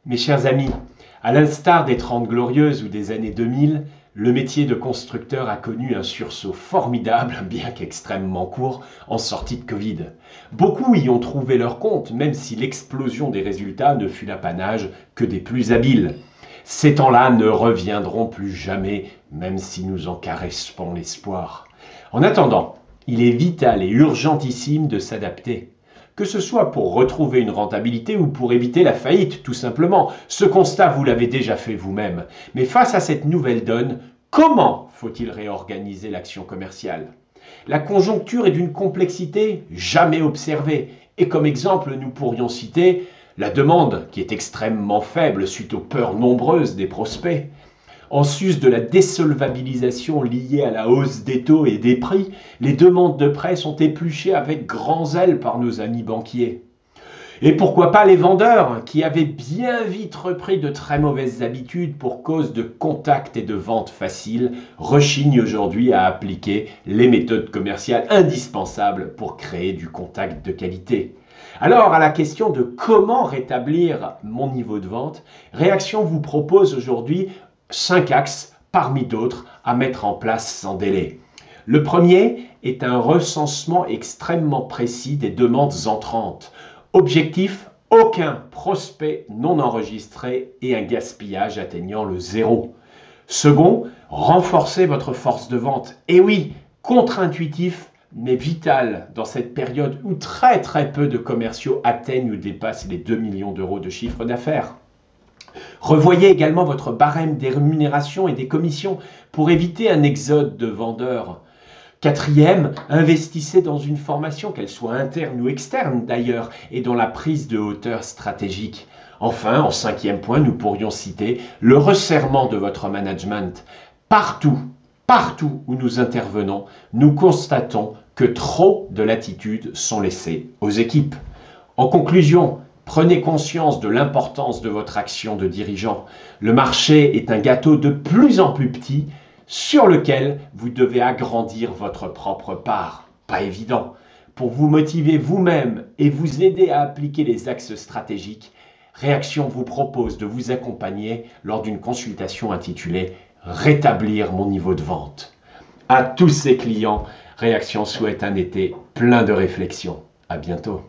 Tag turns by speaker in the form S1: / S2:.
S1: Mes chers amis, à l'instar des 30 Glorieuses ou des années 2000, le métier de constructeur a connu un sursaut formidable, bien qu'extrêmement court, en sortie de Covid. Beaucoup y ont trouvé leur compte, même si l'explosion des résultats ne fut l'apanage que des plus habiles. Ces temps-là ne reviendront plus jamais, même si nous en caressons l'espoir. En attendant, il est vital et urgentissime de s'adapter. Que ce soit pour retrouver une rentabilité ou pour éviter la faillite, tout simplement. Ce constat, vous l'avez déjà fait vous-même. Mais face à cette nouvelle donne, comment faut-il réorganiser l'action commerciale? La conjoncture est d'une complexité jamais observée. Et comme exemple, nous pourrions citer la demande, qui est extrêmement faible suite aux peurs nombreuses des prospects. En sus de la désolvabilisation liée à la hausse des taux et des prix, les demandes de prêts sont épluchées avec grand zèle par nos amis banquiers. Et pourquoi pas les vendeurs, qui avaient bien vite repris de très mauvaises habitudes pour cause de contact et de vente facile, rechignent aujourd'hui à appliquer les méthodes commerciales indispensables pour créer du contact de qualité. Alors, à la question de comment rétablir mon niveau de vente, Réaction vous propose aujourd'hui 5 axes parmi d'autres à mettre en place sans délai. Le premier est un recensement extrêmement précis des demandes entrantes. Objectif, aucun prospect non enregistré et un gaspillage atteignant le zéro. Second, renforcez votre force de vente. Et oui, contre-intuitif, mais vital dans cette période où très peu de commerciaux atteignent ou dépassent les 2 millions d'euros de chiffre d'affaires. Revoyez également votre barème des rémunérations et des commissions pour éviter un exode de vendeurs. Quatrième, investissez dans une formation, qu'elle soit interne ou externe d'ailleurs, et dans la prise de hauteur stratégique. Enfin, en cinquième point, nous pourrions citer le resserrement de votre management. Partout où nous intervenons, nous constatons que trop de latitudes sont laissées aux équipes. En conclusion, prenez conscience de l'importance de votre action de dirigeant. Le marché est un gâteau de plus en plus petit sur lequel vous devez agrandir votre propre part. Pas évident. Pour vous motiver vous-même et vous aider à appliquer les axes stratégiques, Réaction vous propose de vous accompagner lors d'une consultation intitulée « Rétablir mon niveau de vente ». À tous ses clients, Réaction souhaite un été plein de réflexions. À bientôt.